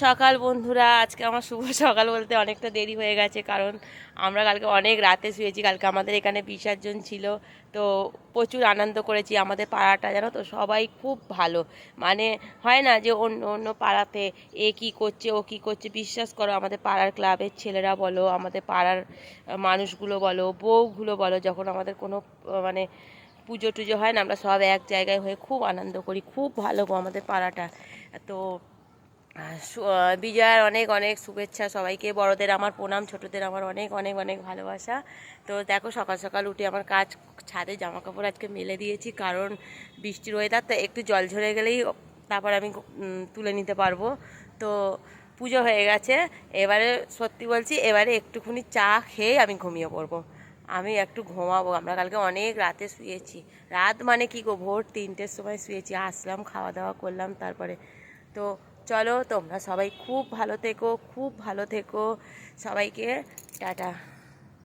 সকাল বন্ধুরা, আজকে আমার শুভ সকাল বলতে অনেকটা দেরি হয়ে গেছে, কারণ আমরা কালকে অনেক রাতে শুয়েছি। কালকে আমাদের এখানে বিসর্জন ছিল, তো প্রচুর আনন্দ করেছি। আমাদের পাড়াটা জানো তো সবাই খুব ভালো, মানে হয় না যে অন্য অন্য পাড়াতে এ কী করছে ও কী করছে, বিশ্বাস করো আমাদের পাড়ার ক্লাবের ছেলেরা বলো, আমাদের পাড়ার মানুষগুলো বলো, বউগুলো বলো, যখন আমাদের কোনো মানে পুজো টুজো হয় না, আমরা সব এক জায়গায় হয়ে খুব আনন্দ করি। খুব ভালো গো আমাদের পাড়াটা। তো বিজয়ার অনেক অনেক শুভেচ্ছা সবাইকে। বড়দের আমার প্রণাম, ছোটদের আমার অনেক অনেক অনেক ভালোবাসা। তো দেখো সকাল সকাল উঠে আমার কাজ, ছাদে জামা কাপড় আজকে মেলে দিয়েছি, কারণ বৃষ্টির ওয়েদার, তো একটু জল ঝরে গেলেই তারপর আমি তুলে নিতে পারবো। তো পুজো হয়ে গেছে, এবারে সত্যি বলছি, এবারে একটুখানি চা খেয়ে আমি ঘুমিয়ে পড়বো। আমি একটু ঘুমাবো। আমরা কালকে অনেক রাতে শুয়েছি, রাত মানে কি গো, ভোর 3টের সময় শুয়েছি। আসলাম, খাওয়া দাওয়া করলাম, তারপরে তো চলো, তোমরা সবাই খুব ভালো থেকো, খুব ভালো থেকো। সবাইকে টাটা।